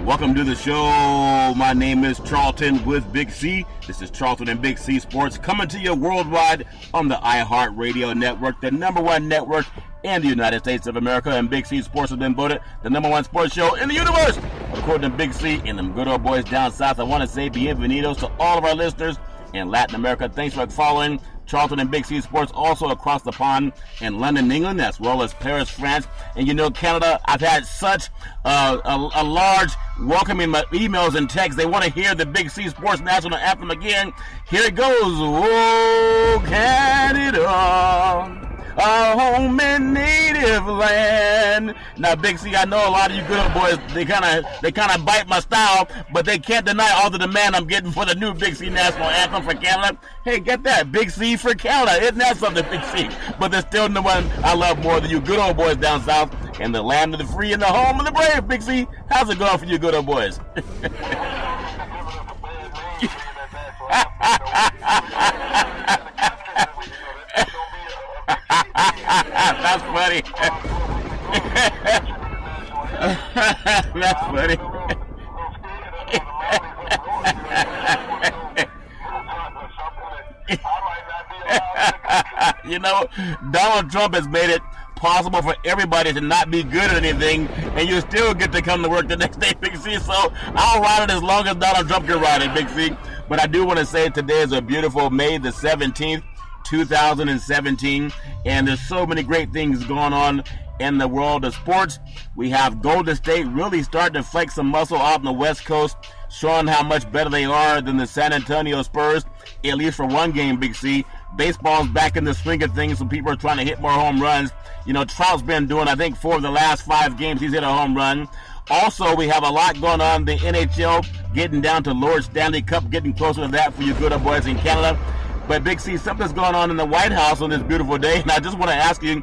Welcome to the show. My name is Charlton with Big C. This is Charlton and Big C Sports coming to you worldwide on the iHeartRadio network, the number one network in the United States of America. And Big C Sports has been voted the number one sports show in the universe, according to Big C and them good old boys down south. I want to say bienvenidos to all of our listeners in Latin America. Thanks for following Charlton and Big C Sports also across the pond in London, England, as well as Paris, France. And you know, Canada, I've had such a large welcoming emails and texts. They want to hear the Big C Sports national anthem again. Here it goes. Oh, Canada, our home and native land. Now, Big C, I know a lot of you good old boys, they kind of bite my style, but they can't deny all the demand I'm getting for the new Big C national anthem for Canada. Hey, get that, Big C for Canada. Isn't that something, Big C? But there's still the one I love more than you good old boys down south and the land of the free and the home of the brave. Big C, how's it going for you good old boys? That's funny. That's funny. You know, Donald Trump has made it possible for everybody to not be good at anything, and you still get to come to work the next day, Big C. So I'll ride it as long as Donald Trump can ride it, Big C. But I do want to say today is a beautiful May the 17th. 2017, and there's so many great things going on in the world of sports. We have Golden State really starting to flex some muscle out on the West Coast, showing how much better they are than the San Antonio Spurs, at least for one game, Big C. Baseball's back in the swing of things, so people are trying to hit more home runs. You know, Trout's been doing, I think, 4 of the last 5 games he's hit a home run. Also, we have a lot going on. The NHL getting down to Lord Stanley Cup, getting closer to that for you good old boys in Canada. But Big C, something's going on in the White House on this beautiful day, and I just want to ask you,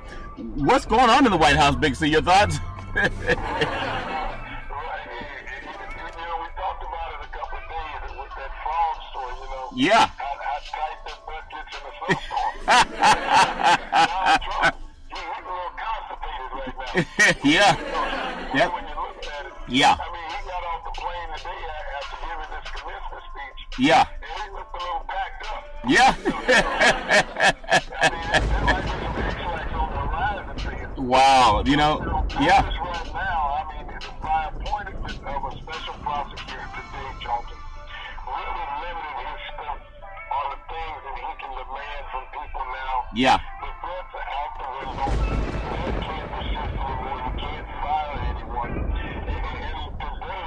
what's going on in the White House, Big C? Your thoughts? We talked about it a couple of days with that fraud story, you know. Yeah. How tight that butt gets in the snowstorm. Donald Trump, he's a little constipated right now. Yeah. Yep. When you look at it, yeah. I mean, he got off the plane today after giving this commencement speech. Yeah. And he looked a little packed up. Yeah. Wow. You know, yeah. Right now, I mean, by appointment of a special prosecutor today, Charlton, really limiting his scope on the things that he can demand from people now. Yeah. The threats are out the window. He can't persist anymore. He can't fire anyone. And today,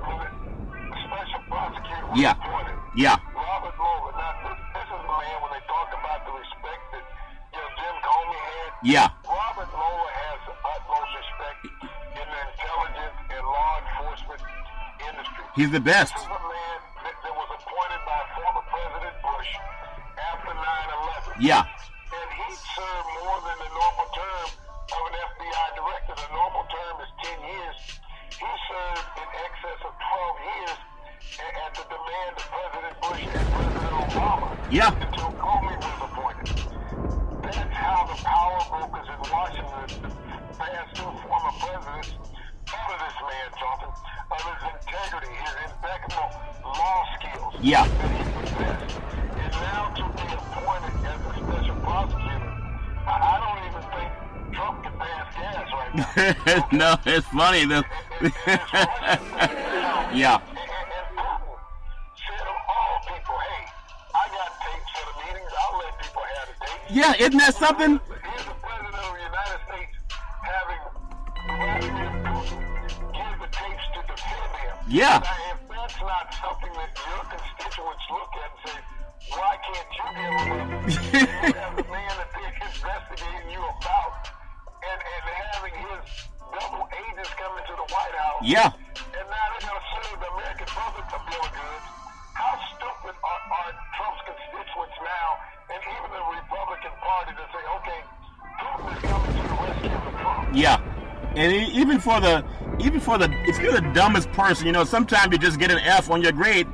when the special prosecutor was appointed, Robert Mueller, now this is the man when they talk about the respect that Jim Comey had. Yeah. Robert Mueller has the utmost respect in the intelligence and law enforcement industry. He's the best. This is a man that was appointed by former President Bush after 9/11. Yeah. And he served more than the normal term of an FBI director. The normal term is 10 years. He served in excess of 12 years at the demand of President Bush and President Obama. Yeah. Until Comey was appointed. That's how the power brokers in Washington, the past 2 former presidents, thought of this man, Charlton, of his integrity, his impeccable law skills. Yeah. That he possessed. And now to be appointed as a special prosecutor, I don't even think Trump can pass gas right now. No, it's funny. Yeah. And Putin said of all people, hey, I got tapes for the meetings. I'll let people have the tapes. Yeah, isn't that something? Here's the president of the United States having Vladimir Putin give the tapes to defend him. Yeah. Now, if that's not something that your constituents look at and say, why can't you give them up? You have the man that they're investigating you about and having his double agents coming to the White House. Yeah. And now they're going to serve the American public a bill of goods. How stupid are Trump's constituents now, and even the Republican Party, to say, okay, Putin is coming to the rescue of Trump. Yeah. And even for the, if you're the dumbest person, you know, sometimes you just get an F on your grade,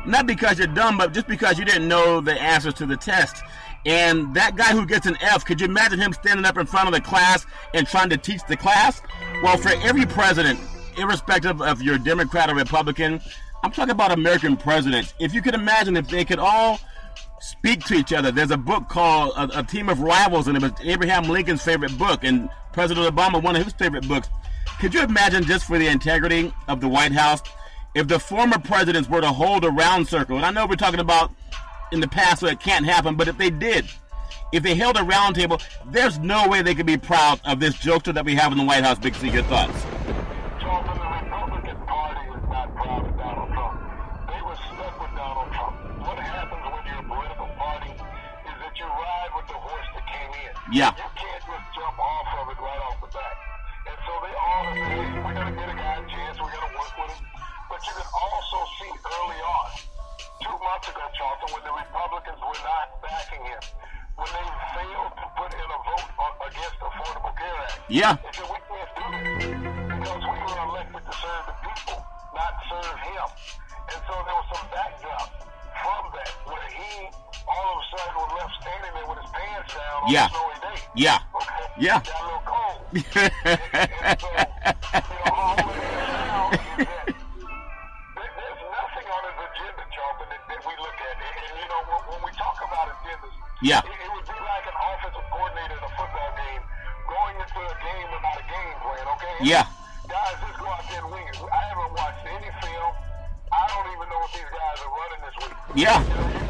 not because you're dumb, but just because you didn't know the answers to the test. And that guy who gets an F, could you imagine him standing up in front of the class and trying to teach the class? Well, for every president, irrespective of your Democrat or Republican. I'm talking about American presidents. If you could imagine if they could all speak to each other. There's a book called A Team of Rivals, and it was Abraham Lincoln's favorite book, and President Obama, one of his favorite books. Could you imagine, just for the integrity of the White House, if the former presidents were to hold a round circle? And I know we're talking about in the past, so it can't happen, but if they did, if they held a round table, there's no way they could be proud of this jokester that we have in the White House. Big C, your thoughts? Charlton, the Republican Party is not proud of Donald Trump. They were stuck with Donald Trump. What happens when you're a political party is that you ride with the horse that came in. Yeah. You can't just jump off of it right off the bat. And so they all say, we're going to get a guy a chance, we're going to work with him. But you can also see early on, 2 months ago, Charlton, when the Republicans were not backing him, when they failed to put in a vote against the Affordable Care Act. Yeah. They said, we can't do this because we were elected to serve the people, not serve him. And so there was some backdrop from that where he all of a sudden was left standing there with his pants down on a snowy day. Yeah. Okay? Yeah. Got a little cold. and so, all that is now is that there's nothing on his agenda, Charlton, that we look at. And when we talk about agendas, yeah. It would be like an offensive coordinator in a football game going into a game without a game plan, okay? Yeah. Guys, just go out there and wing it. I haven't watched any film. I don't even know what these guys are running this week. Yeah.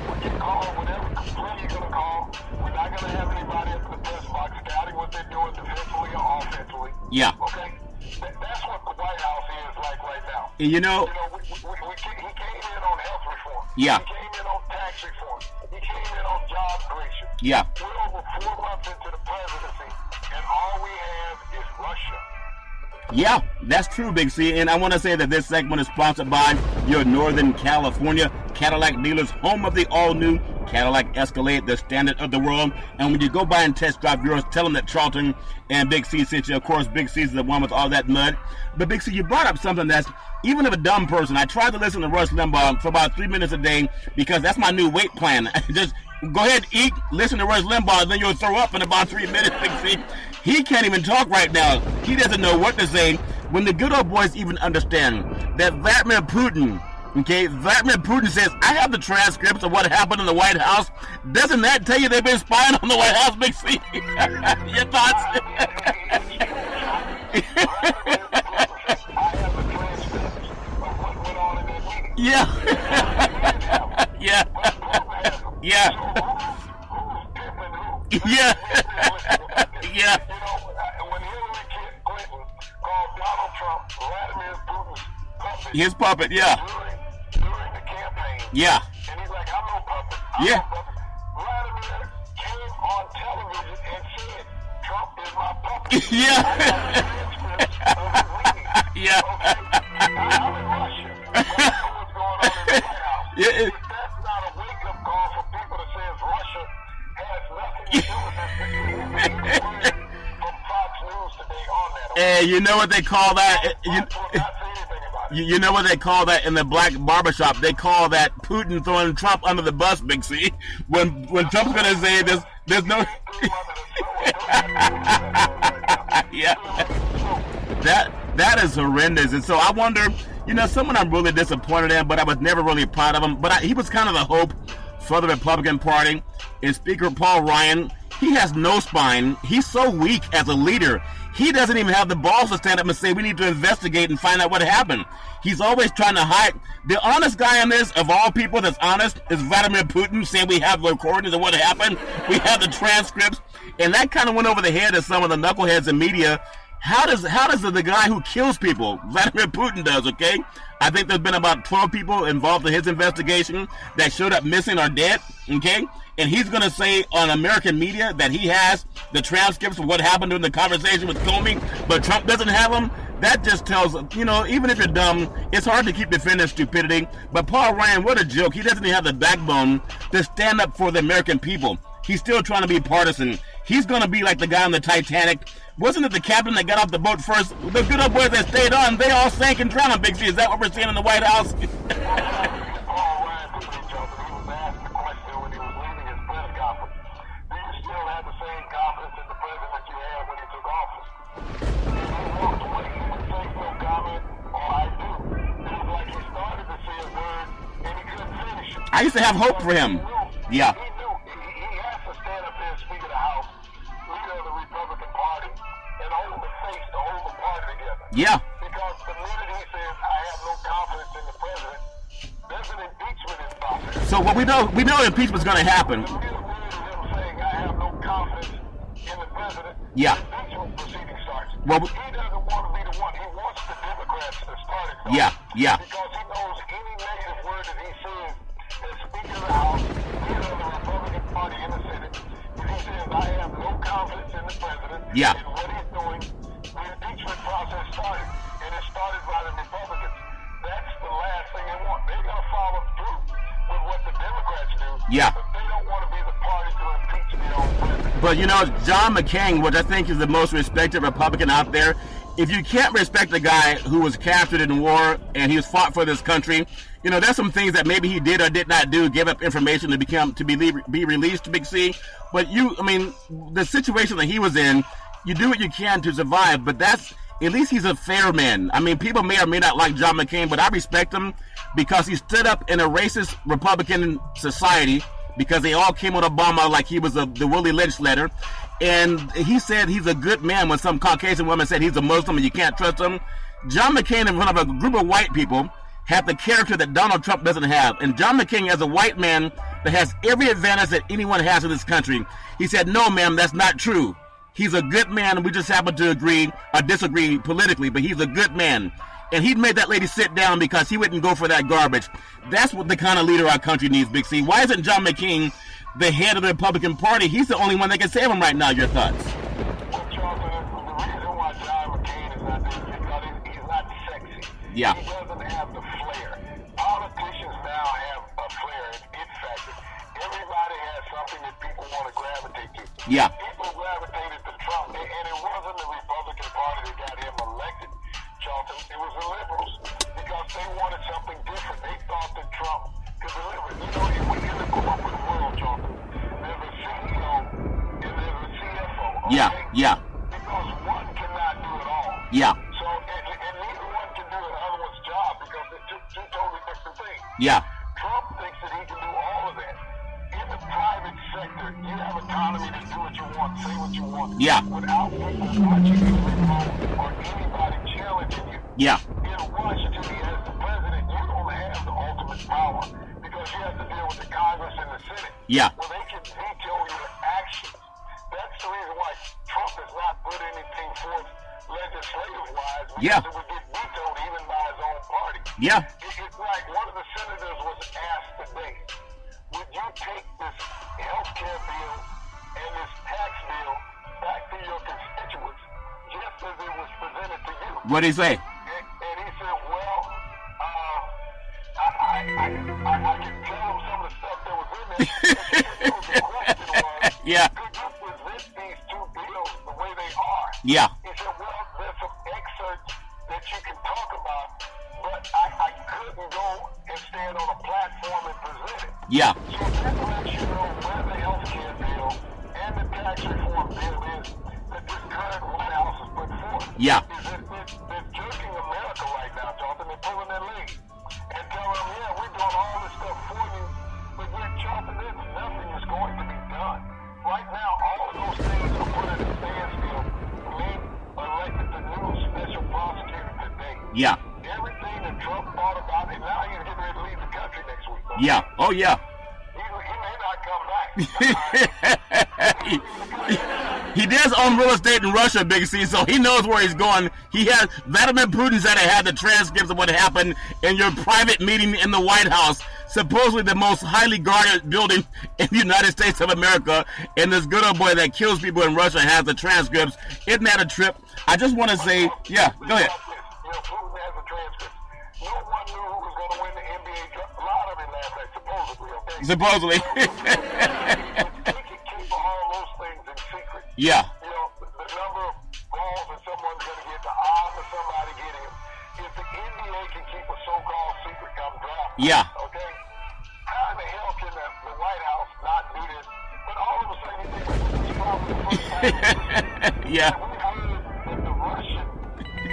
We can call whatever play you're going to call. We're not going to have anybody up in the press box scouting what they're doing defensively or offensively. Yeah. Okay? That's what the White House is like right now. You know, he came in on health reform. Yeah. He came in on tax reform. He came in on job creation. Yeah. We're over 4 months into the presidency, and all we have is Russia. Yeah, that's true, Big C. And I want to say that this segment is sponsored by your Northern California Cadillac dealers, home of the all-new Cadillac Escalade, the standard of the world. And when you go by and test drive yours, tell them that Charlton and Big C sent you. Of course, Big C is the one with all that mud. But Big C, you brought up something that's, even if a dumb person, I tried to listen to Rush Limbaugh for about 3 minutes a day because that's my new weight plan. Just go ahead, eat, listen to Rush Limbaugh, and then you'll throw up in about 3 minutes, Big C. He can't even talk right now. He doesn't know what to say. When the good old boys even understand that Vladimir Putin, Vladimir Putin says, I have the transcripts of what happened in the White House. Doesn't that tell you they've been spying on the White House, Big C? Your thoughts? Yeah. Yeah. Yeah. Yeah. Yeah. When Hillary Clinton called Donald Trump Vladimir Putin's puppet. His puppet, yeah. During the campaign. Yeah. And he's like, I'm no puppet. Yeah. Vladimir came on television and said, Trump is my puppet. Yeah. I got the transcripts of his meeting. Yeah. Okay? I'm in Russia. I know what's going on in the White House. Yeah. If that's not a wake-up call for people that says Russia has nothing to do with this, from Fox News today on that. Okay? And you know what they call that? Fox will not say anything about it. You know what they call that in the black barbershop? They call that Putin throwing Trump under the bus, Big C. When Trump's gonna say there's no. Yeah. That is horrendous. And so I wonder, someone I'm really disappointed in, but I was never really proud of him. But he was kind of the hope for the Republican Party. And Speaker Paul Ryan, he has no spine. He's so weak as a leader. He doesn't even have the balls to stand up and say, we need to investigate and find out what happened. He's always trying to hide. The honest guy in this, of all people that's honest, is Vladimir Putin, saying we have the recordings of what happened. We have the transcripts. And that kind of went over the head of some of the knuckleheads in media. How does the guy who kills people, Vladimir Putin does, okay? I think there's been about 12 people involved in his investigation that showed up missing or dead, okay? And he's going to say on American media that he has the transcripts of what happened during the conversation with Comey, but Trump doesn't have them. That just tells, even if you're dumb, it's hard to keep defending stupidity. But Paul Ryan, what a joke. He doesn't even have the backbone to stand up for the American people. He's still trying to be partisan. He's going to be like the guy on the Titanic. Wasn't it the captain that got off the boat first? The good old boys that stayed on, they all sank and drowned, Big C. Is that what we're seeing in the White House? Paul Ryan, he was asked the question when he was leaving his press conference. Do you still have the same confidence in the president you had when he took office? He walked away. He didn't say no comment. I used to have hope for him. Yeah. He knew he has to stand up there and speak of the House, leader of the Republican Party, and hold the face to hold the party together. Yeah. Because the minute he says, I have no confidence in the president, there's an impeachment in process. So what we know impeachment's going to happen. The mere word of him saying, I have no confidence in the president, Yeah. the impeachment proceeding starts. Well, he doesn't want to be the one. He wants the Democrats to start it. Yeah, yeah. Because he knows any negative word that he says as Speaker of the House, leader of the Republican Party in the Senate, if he says, I have no confidence in the president Yeah. and what he's doing, the impeachment process started. And it started by the Republicans. That's the last thing they want. They're going to follow through with what the Democrats do. Yeah. But they don't want to be the party to impeach their own president. But, John McCain, which I think is the most respected Republican out there, if you can't respect a guy who was captured in war and he was fought for this country, there's some things that maybe he did or did not do, give up information to be released to Big C. But the situation that he was in, you do what you can to survive, but at least he's a fair man. People may or may not like John McCain, but I respect him because he stood up in a racist Republican society because they all came on Obama like he was the Willie Lynch letter. And he said he's a good man when some Caucasian woman said he's a Muslim and you can't trust him. John McCain, in front of a group of white people, had the character that Donald Trump doesn't have. And John McCain, as a white man that has every advantage that anyone has in this country, he said, no, ma'am, that's not true. He's a good man. We just happen to agree or disagree politically, but he's a good man. And he'd made that lady sit down because he wouldn't go for that garbage. That's what the kind of leader our country needs, Big C. Why isn't John McCain the head of the Republican Party? He's the only one that can save him right now. Your thoughts? Well, Charles, the reason why John McCain is not there is because he's not sexy. Yeah. He doesn't have the flair. Politicians now have a flair, an it factor. Everybody has something that people want to gravitate to. Yeah. People gravitated to Trump, and it wasn't the Republican Party that got him elected, Charlton. It was the liberals because they wanted something different. They thought that Trump could deliver. In the corporate world, Charlton, there's a CEO and there's a CFO. Okay? Yeah, yeah. Because one cannot do it all. Yeah. So, and neither one can do the other one's job because they're two totally different things. Yeah. Trump thinks that he can do all of that. In the private sector, you have autonomy to do what you want, say what you want. Yeah. Without people watching you remote or anybody challenging you. Yeah. In Washington, as the president, you don't have the ultimate power because you have to deal with the Congress and the Senate. Yeah. Well, they can veto your actions. That's the reason why Trump has not put anything forth legislative-wise because it would get vetoed even by his own party. Yeah. It's like one of the senators was asked today, would you take this health care bill and this tax bill back to your constituents just as it was presented to you? What did he say? And he said, well, I can tell him some of the stuff that was in there. The question was, yeah. could you present these two bills the way they are? Yeah. He said, well, there's some excerpts that you can talk about, but I couldn't go and stand on a platform and present it. Yeah. So that lets you know where the health care bill and the tax reform bill is that this current White House has put forth. Yeah. Is that they're jerking America right now, Jonathan. They're pulling their leg and telling them, yeah, we're doing all this stuff for you, but yet, Jonathan, there's nothing that's going to be done. Right now, all of those things are put at a standstill. We elected the new special prosecutor today. Yeah. Everything that Trump thought about, and now he's getting ready to leave the country next week. Okay? Yeah. Oh, yeah. He may not come back. He does own real estate in Russia, Big C, so he knows where he's going. He has Vladimir Putin said had the transcripts of what happened in your private meeting in the White House, supposedly the most highly guarded building in the United States of America, and this good old boy that kills people in Russia has the transcripts. Isn't that a trip? I just want to say, yeah, go ahead. Putin has the transcripts. No one knew who was going to win the NBA lottery last night, supposedly, okay? Supposedly. He can keep all those things in secret. Yeah. The number of balls that someone's going to get, the odds of somebody getting them. If the NBA can keep a so-called secret come draft, yeah. Okay? How in the hell can the White House not do this? But all of a sudden, you think this is probably the first time. Yeah. We heard that the Russian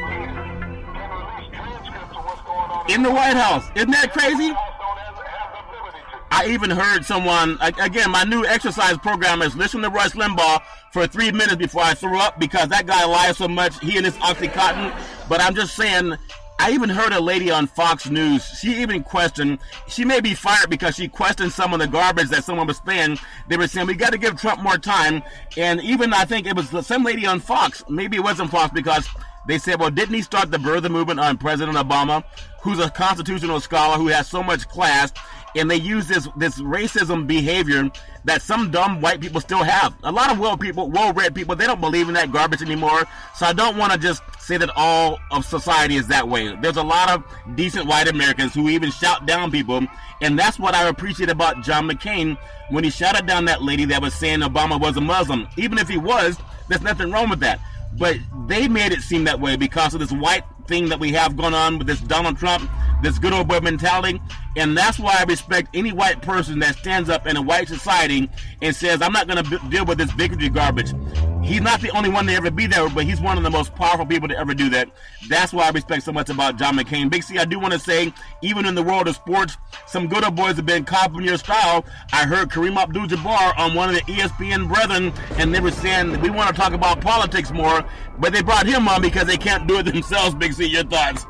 leader can release transcripts of what's going on in the White House. Isn't that crazy? The White House don't have the ability to. I even heard someone, again, my new exercise program is listen to Rush Limbaugh for 3 minutes before I throw up because that guy lies so much, he and his Oxycontin. But I'm just saying, I even heard a lady on Fox News, she even questioned, she may be fired because she questioned some of the garbage that someone was saying. They were saying, we got to give Trump more time. And even I think it was some lady on Fox, maybe it wasn't Fox, because they said, well, didn't he start the birther movement on President Obama, who's a constitutional scholar who has so much class? And they use this racism behavior that some dumb white people still have. A lot of well-read people, they don't believe in that garbage anymore. So I don't want to just say that all of society is that way. There's a lot of decent white Americans who even shout down people. And that's what I appreciate about John McCain when he shouted down that lady that was saying Obama was a Muslim. Even if he was, there's nothing wrong with that. But they made it seem that way because of this white thing that we have going on with this Donald Trump, this good old boy mentality. And that's why I respect any white person that stands up in a white society and says, I'm not going to deal with this bigotry garbage. He's not the only one to ever be there, but he's one of the most powerful people to ever do that. That's why I respect so much about John McCain. Big C, I do want to say, even in the world of sports, some good old boys have been copying your style. I heard Kareem Abdul-Jabbar on one of the ESPN brethren, and they were saying, we want to talk about politics more, but they brought him on because they can't do it themselves. Big C, your thoughts?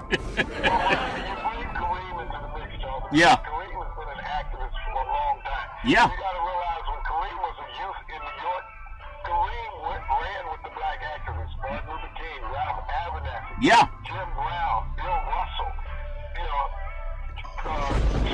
Yeah. Kareem has been an activist for a long time. Yeah. You got to realize when Kareem was a youth in New York, Kareem ran with the black activists, Martin Luther King, Ralph Abernathy, Yeah. Jim Brown, Bill Russell,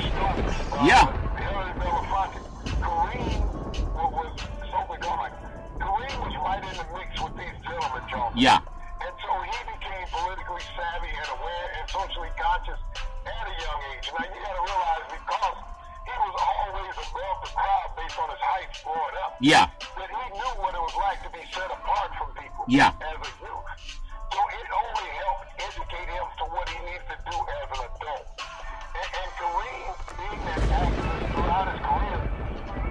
Stokes, Yeah. Harry Belafonte. Kareem was Sophie Carmichael. Kareem was right in the mix with these gentlemen, John. Yeah. And so he became politically savvy and aware and socially conscious at a young age. Now you got to realize because he was always above the crowd based on his height growing up. Yeah. That he knew what it was like to be set apart from people. Yeah. As a youth. So it only helped educate him to what he needs to do as an adult. And Kareem, being that activist throughout his career,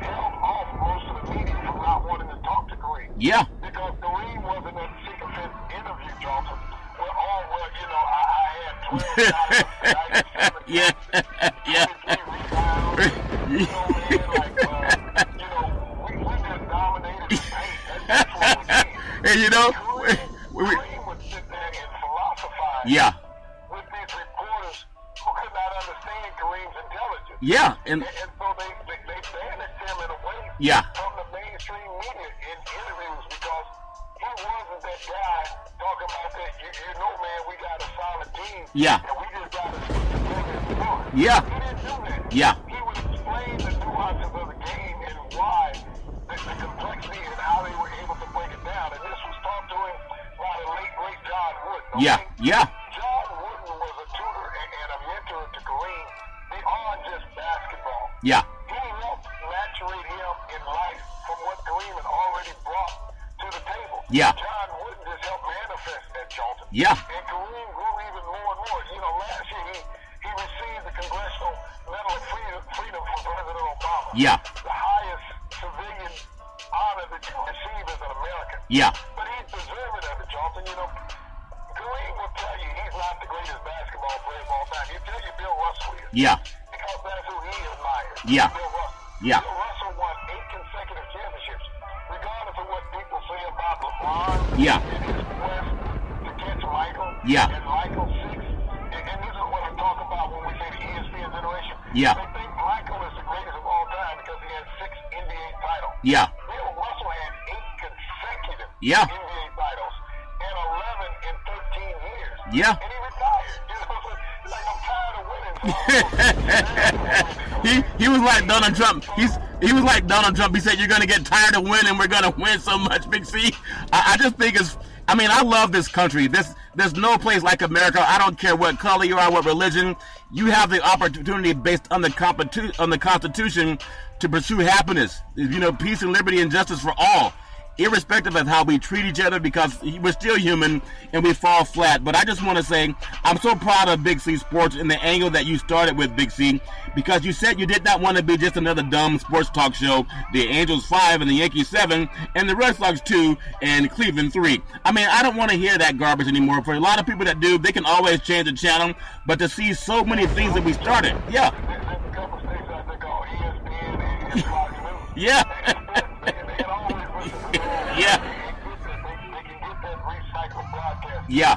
held off most of the media from not wanting to talk to Kareem. Yeah. Because Kareem wasn't that sycophant interview, Johnson. I had 12 Yeah. Yeah. we just dominated the paint. That's what we did. And Kareem would sit there and philosophize yeah. with these reporters who could not understand Kareem's intelligence. Yeah. And so they banished him in a way yeah. from the mainstream media in interviews because he wasn't that guy talking about that, man, we got a solid team. Yeah. And we just got to stick together and do it. Yeah. He didn't do that. Yeah. He would explain the nuances of the game and why, the complexity and how they were able to break it down. And this was taught to him by the late, great John Wooden. Okay? Yeah. Yeah. John Wooden was a tutor and a mentor to Kareem beyond just basketball. Yeah. He helped maturate him in life from what Kareem had already brought to the table. Yeah. John Wooden just helped manifest that, Charlton. Yeah. And Kareem grew even more and more. Last year he received the Congressional Medal of Freedom from President Obama. Yeah. The highest civilian honor that you receive as an American. Yeah. But he's deserving of it, Charlton. Kareem will tell you he's not the greatest basketball player of all time. He'll tell you Bill Russell is. Yeah. Because that's who he admires. Yeah. Bill Russell. Yeah. Bill Russell won 8 consecutive championships. Regardless of what people say about LeBron Yeah. and his quest to catch Michael Yeah. and Michael 6. And this is what I talk about when we say the ESPN generation. Yeah. They think Michael is the greatest of all time because he had 6 NBA titles. Yeah. Bill Russell had 8 consecutive Yeah. NBA titles and 11 in 13 years. Yeah. And he retired. It's like, I'm tired of winning. he was like Donald Trump. He was like Donald Trump. He said, you're going to get tired of winning. We're going to win so much, Big C. I just think I love this country. There's no place like America. I don't care what color you are, what religion. You have the opportunity based on the Constitution to pursue happiness. Peace and liberty and justice for all, irrespective of how we treat each other, because we're still human and we fall flat. But I just want to say, I'm so proud of Big C Sports and the angle that you started with, Big C, because you said you did not want to be just another dumb sports talk show, the Angels 5 and the Yankees 7 and the Red Sox 2 and Cleveland 3. I don't want to hear that garbage anymore. For a lot of people that do, they can always change the channel, but to see so many things that we started, yeah. There's a couple stations out there called ESPN Yeah. Yeah. Yeah.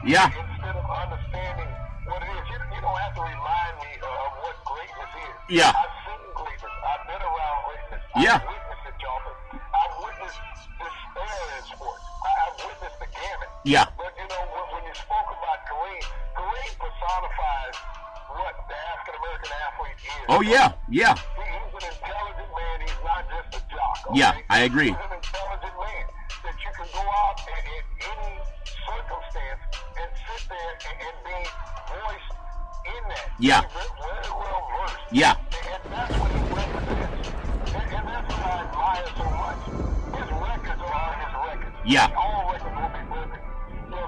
Yeah. Instead of understanding what it is, you don't have to remind me of what greatness is. Yeah. I've seen greatness. I've been around greatness. Yeah. I've witnessed it, Jonathan. I've witnessed despair in sports. I've witnessed the gamut. Yeah. But when you spoke about Kareem personifies what the African American athlete is. Oh yeah. Yeah. He's an intelligent man. He's not just a jock. Okay? Yeah, I agree. He's an intelligent man that you can go out in any circumstance and sit there and be voiced in that. Yeah. He's very well versed. Yeah. And that's what he represents. And that's what I admire so much. His records are his records. Yeah. All records will be perfect.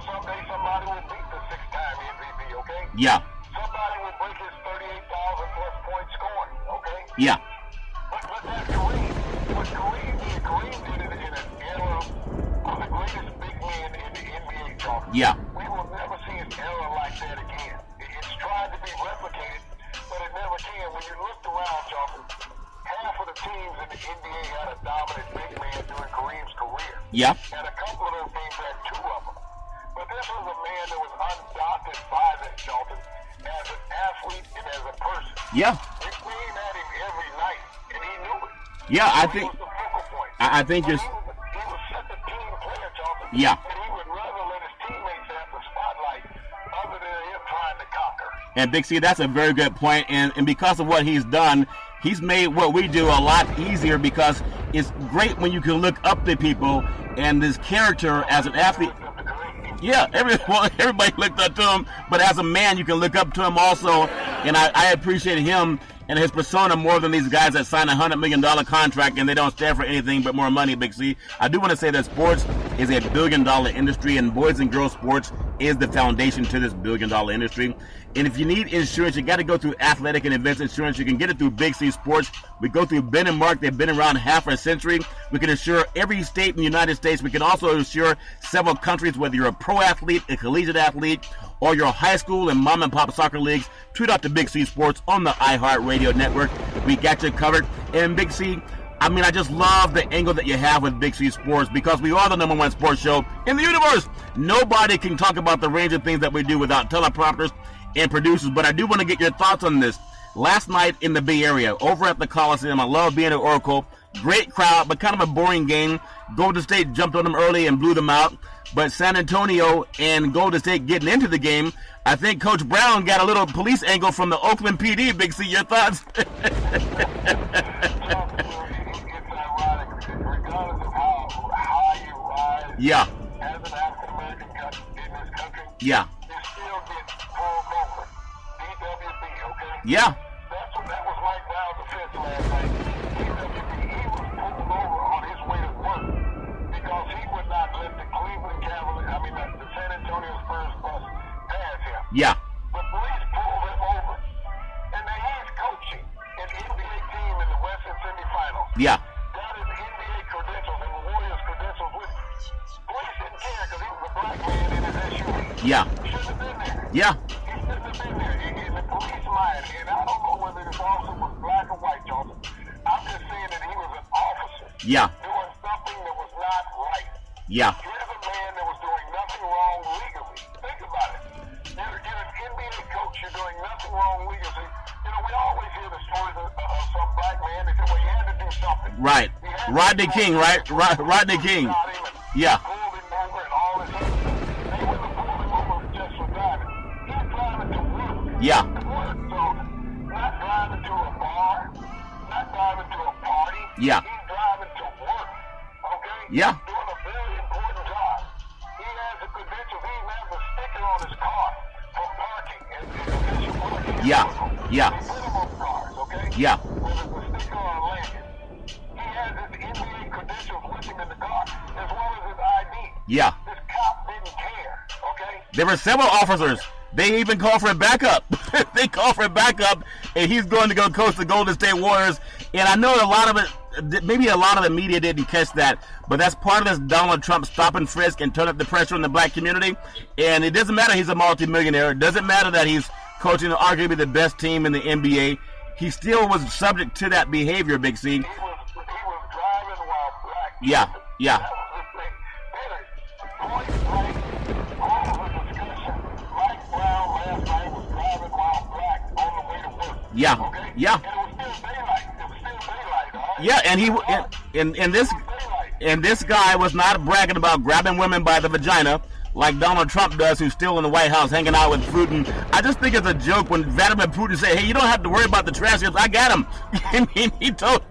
Someday somebody will beat the 6-time MVP, okay? Yeah. Somebody will break his 38,000 plus point scoring, okay? Yeah. But that's Kareem. What Kareem did it in an era of the greatest big man in the NBA, Jonathan. Yeah. We will never see an era like that again. It's tried to be replicated, but it never can. When you looked around, Jonathan, half of the teams in the NBA had a dominant big man during Kareem's career. Yeah. And a couple of those teams had two of them. But this was a man that was undaunted by this, Jonathan, as an athlete and as a person. Yeah. We aimed at him every night, and he knew it. Yeah, I He think was the focal point. I think But it's he was such a team player, Jonathan. Yeah. And he would rather let his teammates have the spotlight other than him trying to conquer. and Big C, that's a very good point. And because of what he's done, he's made what we do a lot easier because it's great when you can look up to people and this character as an athlete. Yeah, everybody looked up to him, but as a man, you can look up to him also. And I appreciate him and his persona more than these guys that sign a $100 million contract and they don't stand for anything but more money, Big C. I do want to say that sports is a $1 billion industry, and boys and girls sports is the foundation to this $1 billion industry. And if you need insurance, you got to go through Athletic and Events Insurance. You can get it through Big C Sports. We go through Ben and Mark. They've been around half a century. We can insure every state in the United States. We can also insure several countries, whether you're a pro athlete, a collegiate athlete, or your high school and mom and pop soccer leagues. Tweet out to Big C Sports on the iHeartRadio network. We got you covered. And Big C, I just love the angle that you have with Big C Sports because we are the #1 sports show in the universe. Nobody can talk about the range of things that we do without teleprompters and producers, but I do want to get your thoughts on this. Last night in the Bay Area, over at the Coliseum, I love being at Oracle. Great crowd, but kind of a boring game. Golden State jumped on them early and blew them out. But San Antonio and Golden State getting into the game, I think Coach Brown got a little police angle from the Oakland PD. Big C, your thoughts? It's ironic, regardless of how high you rise Yeah, as an African-American in this country, yeah, you still get pulled over. DWB, okay? yeah, That was Mike Brown's offense last night. DWB, he was pulled over on his way to work because he would not let the Cleveland Cavaliers, the San Antonio Spurs bus pass him. yeah, The police pulled him over. And now he's coaching an NBA team in the Western semifinals. yeah, Got his NBA credentials and the Warriors credentials with him. Police didn't care because he was a black man in his SUV. yeah, He shouldn't have been there. yeah, He shouldn't have been there. In the police mind, and I don't know whether this officer was black or white, Joseph. I'm just saying that he was an officer yeah, doing something that was not right. yeah, Here's a man that was doing nothing wrong legally. Think about it. You're an NBA coach. You're doing nothing wrong legally. We always hear the stories of some black man that said, well, he had to do something. right. Rodney King, right? Rodney King. Yeah, Pulled him over and all this other stuff. They wouldn't have pulled him over just for driving. He's driving to work. yeah, So, not driving to a bar, not driving to a party. Yeah. He's driving to work. Okay? Yeah. He's doing a very important job. He has the credentials. He even has a sticker on his car for parking. And official parking. Yeah. Yeah. They put him on cars, okay? yeah, With a sticker on a lanyard. He has his NBA credentials with him in the car, as well as his ID. yeah. This cop didn't care, okay? There were several officers. They even called for a backup. They called for a backup, and he's going to go coach the Golden State Warriors. And I know a lot of it, maybe a lot of the media didn't catch that, but that's part of this Donald Trump stop and frisk and turn up the pressure on the black community. And it doesn't matter he's a multimillionaire. It doesn't matter that he's coaching arguably the best team in the NBA. he still was subject to that behavior, Big C. He was driving while black. Yeah, yeah. That was the thing. Point blank, all of the discussion. Mike Brown last night was driving while black on the way to work. Yeah, okay? yeah. And it was still daylight. All right? Yeah, and this guy was not bragging about grabbing women by the vagina like Donald Trump does, who's still in the White House hanging out with Putin. I just think it's a joke when Vladimir Putin said, "Hey, you don't have to worry about the transcripts. I got them." he told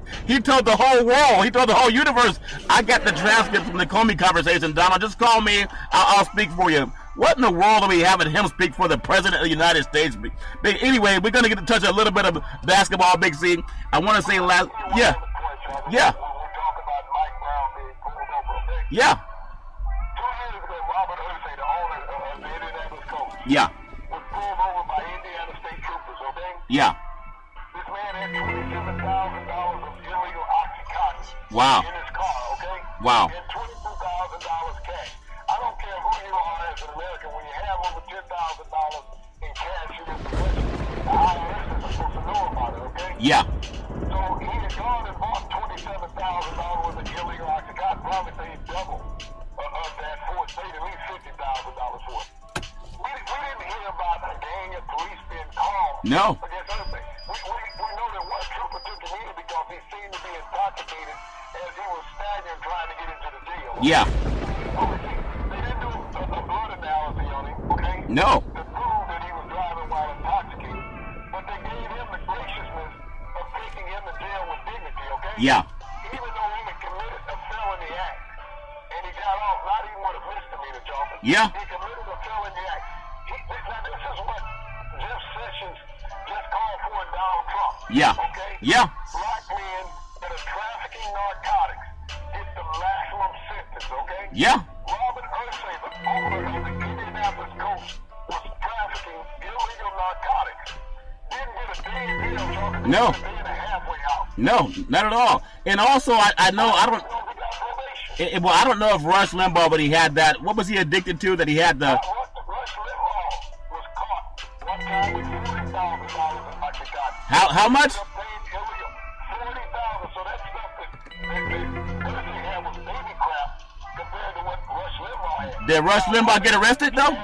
the whole world, he told the whole universe, "I got the transcripts from the Comey conversation, Donald. Just call me. I'll speak for you." What in the world are we having him speak for the President of the United States? Anyway, we're going to get to touch a little bit of basketball, Big C. I want to say yeah. Yeah. Yeah. 2 years ago, Robert Ursay, the owner of the Indianapolis Colts, Yeah. was pulled over by Indiana State Troopers, okay? Yeah. This man had $27,000 of illegal Oxycontin Wow. in his car, okay? Wow. And $22,000 cash. I don't care who you are as an American, when you have over $10,000 in cash in your possession, the IRS is supposed to know about it, okay? Yeah. So he had gone and bought $27,000 worth of illegal Oxycontin, probably paid double of that for it, paid at least $50,000 for it. We didn't hear about a gang of police being called No. against other things. We know that one trooper took him in because he seemed to be intoxicated as he was staggering trying to get into the jail. Yeah. They didn't do a blood analysis on him, okay? No. To prove that he was driving while intoxicated. But they gave him the graciousness of taking him to jail with dignity, okay? Yeah. Even though he had committed a felony act. And he got off not even with a misdemeanor, Charles. Yeah. He committed a felony act. Now, this is what Jeff Sessions just called for in Donald Trump. Yeah. Okay? Yeah. Black men that are trafficking narcotics get the maximum sentence, okay? Yeah. Robert Ursay, the owner of the Indianapolis Colts, was trafficking illegal narcotics. Didn't get a day in jail, Charles. No. A day and a half way out. No, not at all. And also, I know, I don't... Well, I don't know if Rush Limbaugh, but he had that. What was he addicted to that he had the... Rush Limbaugh was caught one time with $40,000 in Oxycontin. How much? $40,000. So that stuff that Ursay had was baby crap compared to what Rush Limbaugh had. Did Rush Limbaugh get arrested, though? $20,000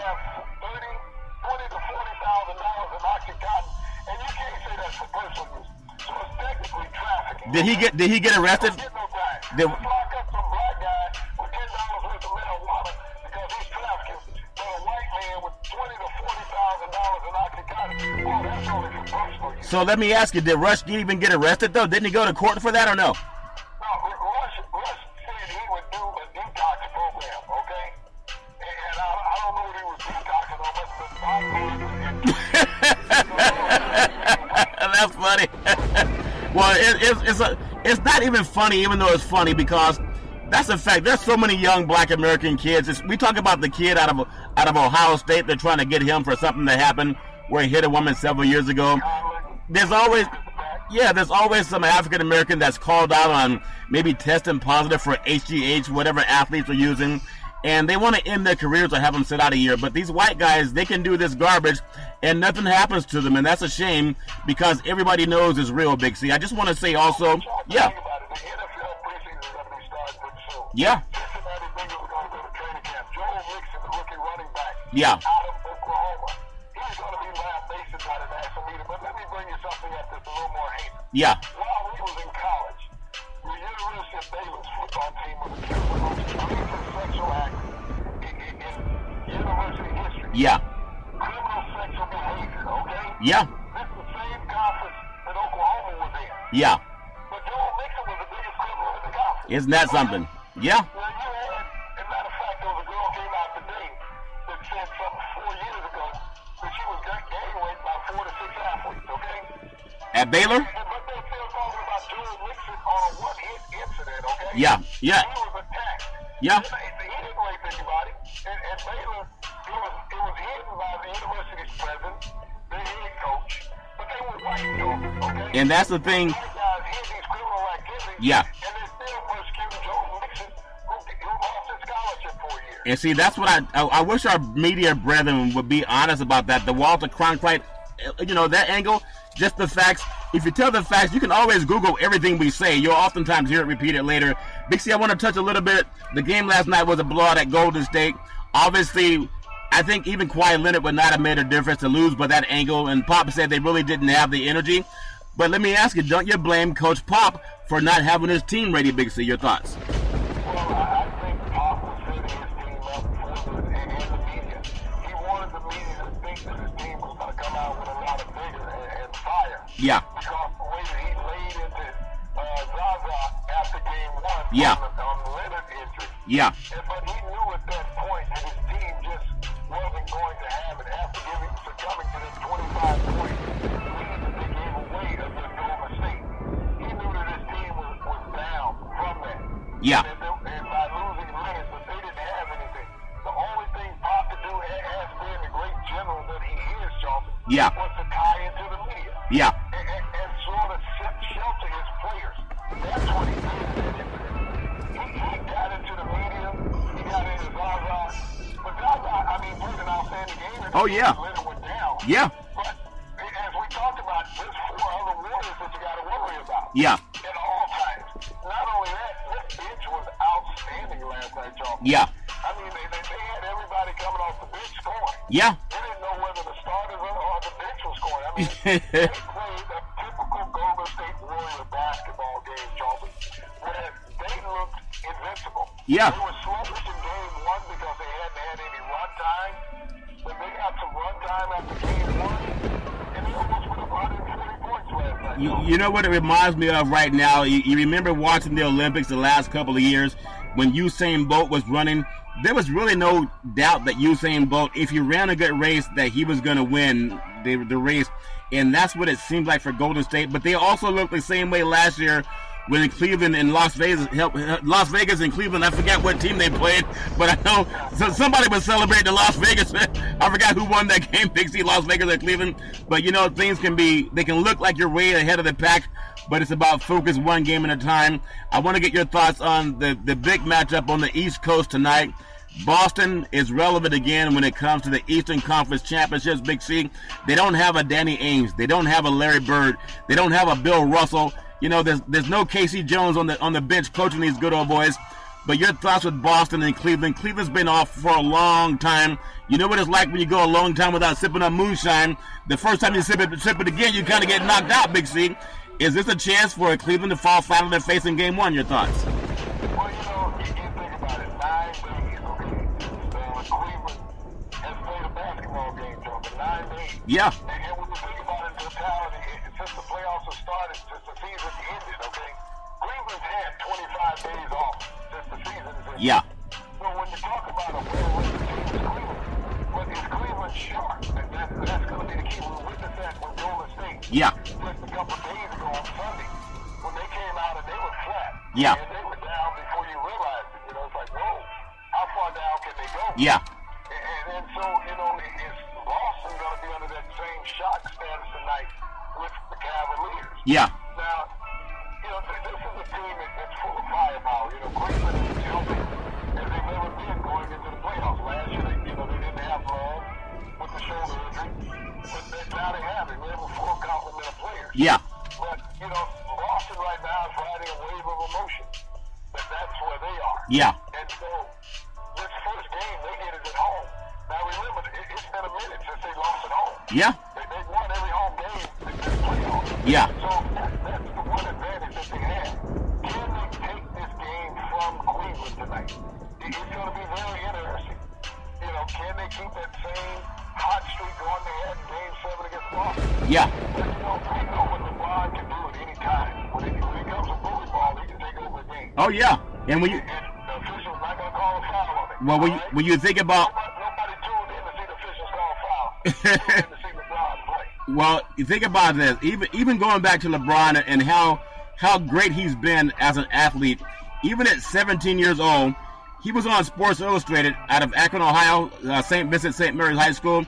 to $40,000 in Oxycontin, and you can't say that's for personal use. So it's technically trafficking. Did he get arrested? Get no time. Did- Let's lock up some black guy with $10 worth of marijuana because he's trafficking, but a white man with $20,000 to $40,000 in Oxycontin, oh, that's only for personal use. So let me ask you, did Rush even get arrested, though? Didn't he go to court for that, or no? No, Rush said he would do a detox program, okay? And I don't know what he was detoxing on, but That's funny. Well, it's not even funny, even though it's funny, because that's a fact. There's so many young black American kids. We talk about the kid out of Ohio State. They're trying to get him for something that happened where he hit a woman several years ago. There's always some African American that's called out on maybe testing positive for HGH, whatever athletes are using, and they want to end their careers or have them sit out a year. But these white guys, they can do this garbage, and nothing happens to them, and that's a shame because everybody knows it's real, Big C. I just want to say also, yeah. Yeah. Yeah. Out of Oklahoma. He's going to be lambasted by the national media. But let me bring you something up that's a little more heinous. Yeah. While he was in college, the University of Baylor's football team was accused of the most egregious sexual act in university history. Yeah. Criminal sexual behavior, okay? Yeah. This is the same conference that Oklahoma was in. Yeah. But Joel Mixon was the biggest criminal in the conference. Isn't that something? Yeah. Well, you had, as a matter of fact, there was a girl came out today that said something 4 years ago that she was gang raped by 4 to 6 athletes, okay? At Baylor? But they're still talking about Joel Mixon on a one-hit incident, okay? Yeah. Yeah. He was attacked. Yeah. He didn't rape anybody. And Baylor, it was hidden by the university's president, the head coach, but they were white, though, okay? And that's the thing. White guys hid these criminal activities. Yeah. And they're still persecuting Joel Mixon, who lost his scholarship for a year. And see, that's what I wish our media brethren would be honest about that. The Walter Cronkite, that angle, just the facts. if you tell the facts, you can always Google everything we say. You'll oftentimes hear it repeated later. Big C, I want to touch a little bit. The game last night was a blowout at Golden State. Obviously, I think even Kawhi Leonard would not have made a difference to lose by that angle, and Pop said they really didn't have the energy. But let me ask you, don't you blame Coach Pop for not having his team ready, Big C? Your thoughts? Well, I think Pop was setting his team up for the media. He wanted the media to think that his team was going to come out with a lot of vigor and fire. Yeah. Because the way that he laid into Zaza after game one on the Leonard injury. Yeah. But he knew at that point that his team just wasn't going to have it after succumbing to this 25-point lead that they gave away against Golden State. He knew that his team was down from that. Yeah. And by losing Leonard, but they didn't have anything. The only thing Pop could do, as being the great general that he is, Charlton, was to tie into the media. Yeah. And sort of shelter his players. That's what he did in that incident. He got into the media. He got into Zaza. But Zaza, I mean, played an outstanding game. And Leonard went down. Yeah. But as we talked about, there's 4 other Warriors that you got to worry about. Yeah. At all times. Not only that, this bench was outstanding last night, Charlton. Yeah. I mean, they had everybody coming off the bench scoring. Yeah. They didn't know whether the starters or the bench was scoring. I mean, they played a typical Golden State Warrior basketball game, Charlton, where they looked invincible. Yeah. They were sluggish in game one because they hadn't had any run time, but they got some run time after game one, and they almost put up 140 points last night. You know what it reminds me of right now? You remember watching the Olympics the last couple of years when Usain Bolt was running? There was really no doubt that Usain Bolt, if he ran a good race, that he was going to win the race. And that's what it seemed like for Golden State. But they also looked the same way last year when Cleveland and Las Vegas and Cleveland, I forgot what team they played, but I know somebody was celebrating the Las Vegas. I forgot who won that game, Pixie, Las Vegas or Cleveland. But you know, things they can look like you're way ahead of the pack, but it's about focus one game at a time. I want to get your thoughts on the big matchup on the East Coast tonight. Boston is relevant again when it comes to the Eastern Conference Championships, Big C. They don't have a Danny Ainge. They don't have a Larry Bird. They don't have a Bill Russell. You know, there's no Casey Jones on the bench coaching these good old boys. But your thoughts with Boston and Cleveland? Cleveland's been off for a long time. You know what it's like when you go a long time without sipping on moonshine. The first time you sip it again, you kind of get knocked out, Big C. Is this a chance for Cleveland to fall flat on their face in game one? Your thoughts? Well, you know, you think about it. 9 days, okay? Cleveland has played a basketball game, Joe, for 9 days. Yeah. And when you think about it in totality, since the playoffs have started, since the season ended, okay? Cleveland's had 25 days off since the season is ended. Yeah. So when you talk about a well-run team, it's Cleveland. But is Cleveland sharp? That's going to be the key. We witnessed that with Golden State. Yeah. Just a couple of days ago on Sunday, when they came out and they were flat. Yeah. And they were down before you realized it. You know, it's like, whoa, how far down can they go? Yeah. And so, you know, is Boston going to be under that same shock status tonight with the Cavaliers? Yeah. Now, you know, this is a team that's full of firepower. You know, Cleveland is as healthy as they've ever been going into the playoffs. Last year, they didn't have Love with the shoulder injury, but now they have it. We have a full complement of players. Yeah. But, you know, Boston right now is riding a wave of emotion. But that's where they are. Yeah. And so, this first game, they did it at home. Now, remember, it's been a minute since they lost at home. Yeah. They won every home game in this playoff. Yeah. So, that's the one advantage that they have. Can they take this game from Cleveland tonight? It's going to be very interesting. You know, can they keep that same hot streak going they had in Game 7 against Boston? Yeah. But, you know, we know what LeBron can do at any time. When it comes to bully ball, he can take over a game. Oh, yeah. And when you... And the official's not going to call a foul on it. Well, when you think about... Nobody tuned in to see the officials call a foul. Tuned in to see LeBron play. Well, you think about this. Even going back to LeBron and how great he's been as an athlete, even at 17 years old, he was on Sports Illustrated out of Akron, Ohio, St. Vincent St. Mary's High School,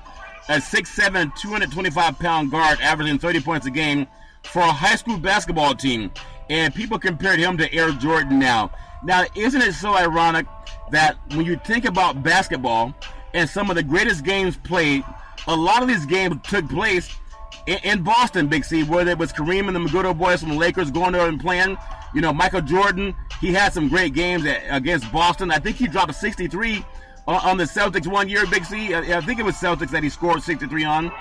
a 6'7", 225-pound guard averaging 30 points a game for a high school basketball team. And people compared him to Air Jordan now. Now, isn't it so ironic that when you think about basketball and some of the greatest games played, a lot of these games took place in Boston, Big C, whether it was Kareem and the good old boys from the Lakers going there and playing. Michael Jordan, he had some great games against Boston. I think he dropped a 63 on the Celtics one year, Big C. I think it was Celtics that he scored 63 on.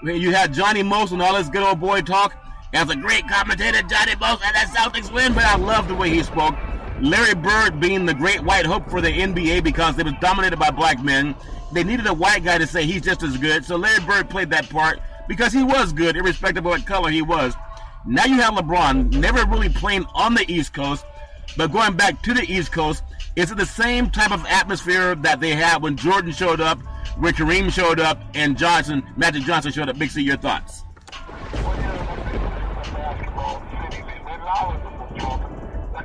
You had Johnny Most and all this good old boy talk. As a great commentator, Johnny Most, and that Celtics win, but I love the way he spoke. Larry Bird being the great white hope for the NBA because it was dominated by black men. They needed a white guy to say he's just as good, so Larry Bird played that part because he was good, irrespective of what color he was. Now you have LeBron, never really playing on the East Coast, but going back to the East Coast, is it the same type of atmosphere that they had when Jordan showed up, when Kareem showed up, and Magic Johnson showed up? Big C, your thoughts?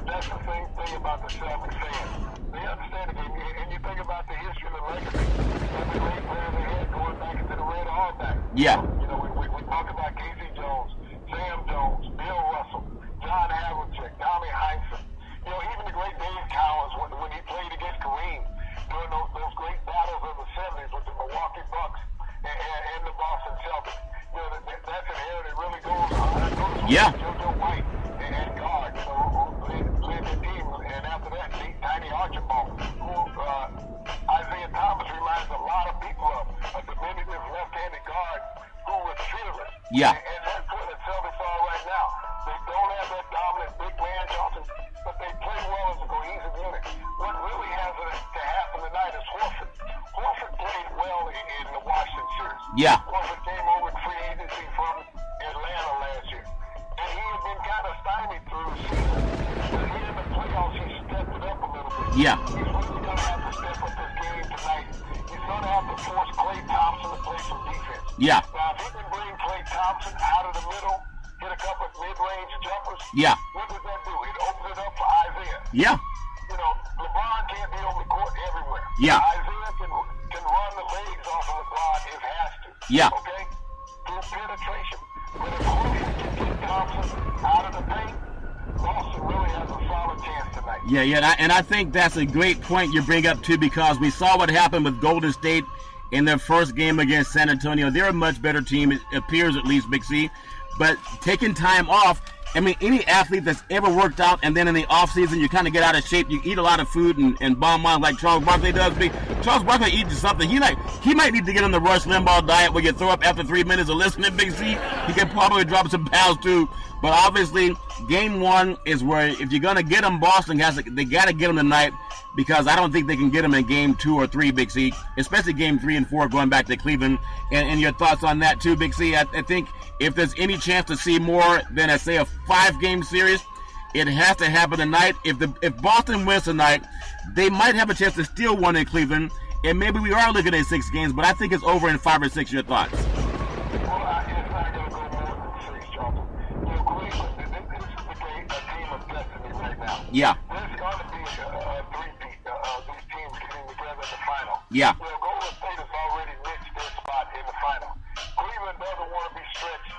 That's the same thing about the Celtics fans. They understand the game, and you think about the history of the Lakers. Every great player they had going back into the Red Hardback. Yeah. We talk about Casey Jones, Sam Jones, Bill Russell, John Havlicek, Tommy Heinsohn. Even the great Dave Cowens when he played against Kareem during those great battles of the 70s with the Milwaukee Bucks and the Boston Celtics. That's an era that really goes on. Yeah. JoJo White and guard, who led the team, and after that, Tiny Archibald, who Isaiah Thomas reminds a lot of people of, a diminutive left-handed guard who was fearless. Yeah. And that's what the Celtics are right now. They don't have that dominant big man Johnson, but they play well as a cohesive unit. What really has to happen tonight is Horford. Horford played well in the Washington series. Yeah. Horford came over in free agency from Atlanta last year. And he had been kind of stymied through the season. But here in the playoffs, he stepped it up a little bit. Yeah. He's really going to have to step up this game tonight. He's going to have to force Klay Thompson to play some defense. Yeah. Now, if he can bring Klay Thompson out of the middle, hit a couple of mid-range jumpers, yeah, what does that do? It opens it up for Isaiah. Yeah. LeBron can't be on the court everywhere. Yeah. Isaiah can run the legs off of LeBron if he has to. Yeah. Okay? Through penetration. But if Horford can get Thompson out of the paint, Boston really has a solid chance tonight. Yeah, and I think that's a great point you bring up, too, because we saw what happened with Golden State in their first game against San Antonio. They're a much better team, it appears, at least, Big C. But taking time off, I mean, any athlete that's ever worked out and then in the offseason you kind of get out of shape, you eat a lot of food and bomb on like Charles Barkley does. Charles Barkley eats something. He might need to get on the Rush Limbaugh diet where you throw up after 3 minutes of listening, Big C. He could probably drop some pounds too. But obviously, game one is where if you're going to get them, Boston they got to get them tonight because I don't think they can get them in game 2 or 3, Big C, especially game 3 and 4 going back to Cleveland. And your thoughts on that too, Big C? I think if there's any chance to see more than, say, a 5-game series, it has to happen tonight. If Boston wins tonight, they might have a chance to steal one in Cleveland, and maybe we are looking at 6 games, but I think it's over in 5 or 6. Your thoughts? Well, it's not going to go more than 6, Charles. Cleveland, this is a team of destiny right now. Yeah. There's going to be a three-peat of these teams getting together in the final. Yeah. Golden State has already niched their spot in the final. Cleveland doesn't want to be stretched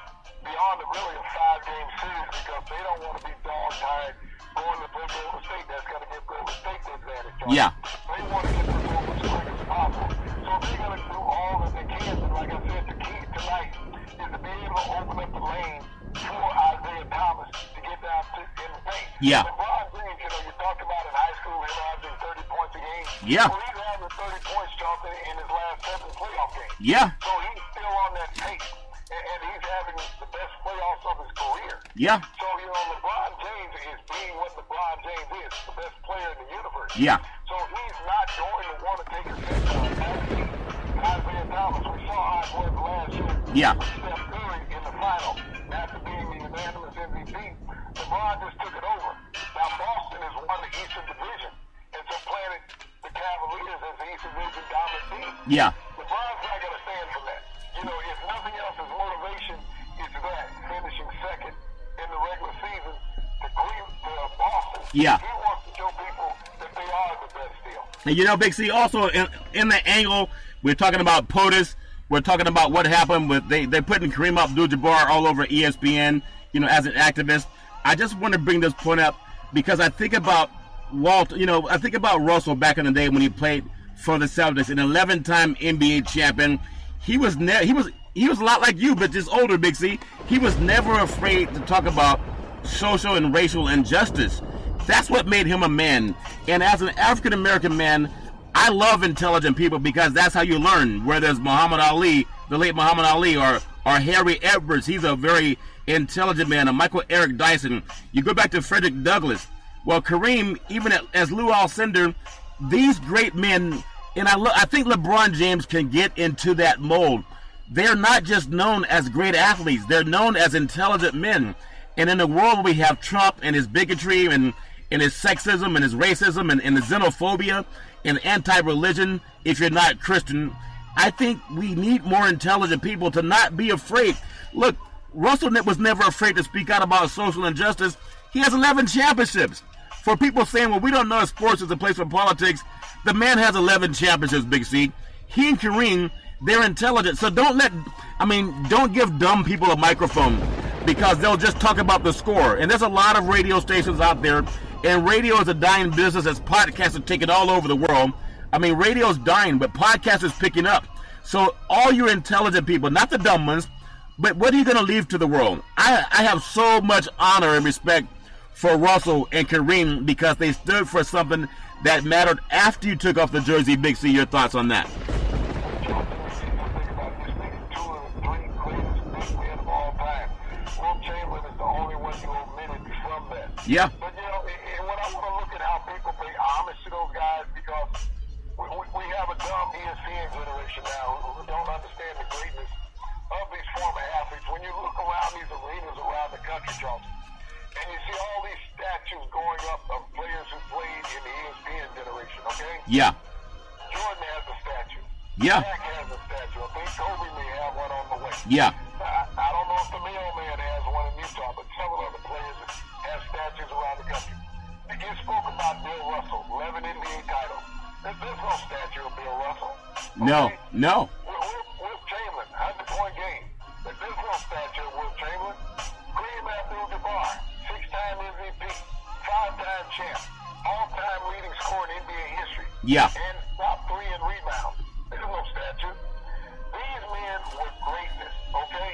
beyond really a 5-game series because they don't want to be dog-tired going to play Golden State. That's going to give Golden State the advantage. Yeah. They want to get this over as quick as possible. So they're going to do all that they can. And like I said, the key tonight is to be able to open up the lane for Isaiah Thomas to get down in the paint. Yeah. LeBron James, you talked about in high school him averaging 30 points a game. Yeah. Well, he's averaging 30 points, Jonathan, in his last 7 playoff games. Yeah. So he's still on that pace. And he's having the best playoffs of his career. Yeah. So, LeBron James is being what LeBron James is, the best player in the universe. Yeah. So he's not going to want to take a step back. Isaiah Thomas, we saw how it was last year. Yeah. With Steph Curry in the final after being the unanimous MVP. LeBron just took it over. Now, Boston has won the Eastern Division. And so playing the Cavaliers as the Eastern Division dominant team. Yeah. LeBron's not going to stand for that. If nothing else, his motivation is that, finishing second in the regular season to Cleveland, to Boston. Yeah. He wants to show people that they are the best deal. And Big C, also in the angle, we're talking about POTUS. We're talking about what happened with they're putting Kareem Abdul-Jabbar all over ESPN, as an activist. I just want to bring this point up because I think about I think about Russell back in the day when he played for the Celtics, an 11-time NBA champion. He was he was a lot like you, but just older, Big C. He was never afraid to talk about social and racial injustice. That's what made him a man. And as an African-American man, I love intelligent people because that's how you learn. Whether it's Muhammad Ali, the late Muhammad Ali, or Harry Edwards, he's a very intelligent man, and Michael Eric Dyson. You go back to Frederick Douglass. Well, Kareem, even as Lou Alcindor, these great men, and I think LeBron James can get into that mold. They're not just known as great athletes. They're known as intelligent men. And in the world we have Trump and his bigotry and his sexism and his racism and the xenophobia and anti-religion, if you're not Christian, I think we need more intelligent people to not be afraid. Look, Russell was never afraid to speak out about social injustice. He has 11 championships. For people saying, well, we don't know if sports is a place for politics, the man has 11 championships, Big C. He and Kareem, they're intelligent. So don't give dumb people a microphone because they'll just talk about the score. And there's a lot of radio stations out there, and radio is a dying business as podcasts are taken all over the world. I mean, radio's dying, but podcasts is picking up. So all your intelligent people, not the dumb ones, but what are you going to leave to the world? I have so much honor and respect for Russell and Kareem because they stood for something that mattered after you took off the jersey. Big C, your thoughts on that? Yeah. But, you know, when I want to look at how people pay homage to those guys, because we have a dumb ESPN generation now who don't understand the greatness of these former athletes. When you look around these arenas around the country, Charles, and you see all these statues going up of players who played in the ESPN generation, okay? Yeah. Jordan has a statue. Yeah. Shaq has a statue. I think Kobe may have one on the way. Yeah. I don't know if the mailman has one in Utah, but several other players have statues around the country. You spoke about Bill Russell, 11 NBA titles. There's no statue of Bill Russell. Okay? No. Wilt Chamberlain, 100-point game. There's no statue of Wilt Chamberlain. Kareem Abdul-Jabbar, 6-time MVP, 5-time champ, all-time leading scorer in NBA history. Yeah. And top 3 in rebounds. There's no statue. These men were greatness, okay?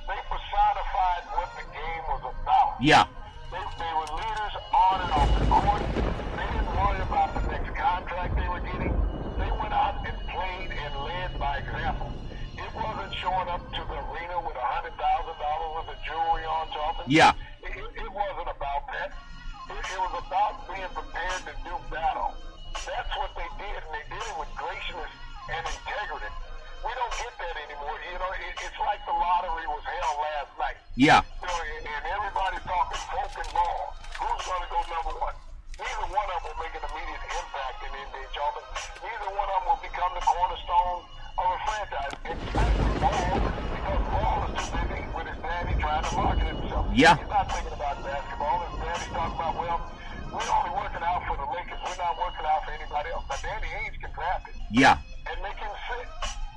They personified what the game was about. Yeah. They were leaders on and off the court. They didn't worry about the next contract they were getting. They went out and played and led by example. It wasn't showing up to the arena with $100,000 worth of jewelry on, Charlton. Yeah. It wasn't about that. It was about being prepared to do battle. That's what they did, and they did it with graciousness and integrity. We don't get that anymore. You know, it's like the lottery was held last night. Yeah. You know, and everybody's talking folk and ball. Who's going to go number one? Neither one of them will make an immediate impact in the NBA, Charlton. Neither one of them will become the cornerstone of a franchise, especially ball, because ball is too busy with his daddy trying to market himself. Yeah. He's not thinking about basketball. His daddy's talking about, well, we're only working out for the Lakers. We're not working out for anybody else. Now, Danny Ainge can draft it. Yeah. And make him sit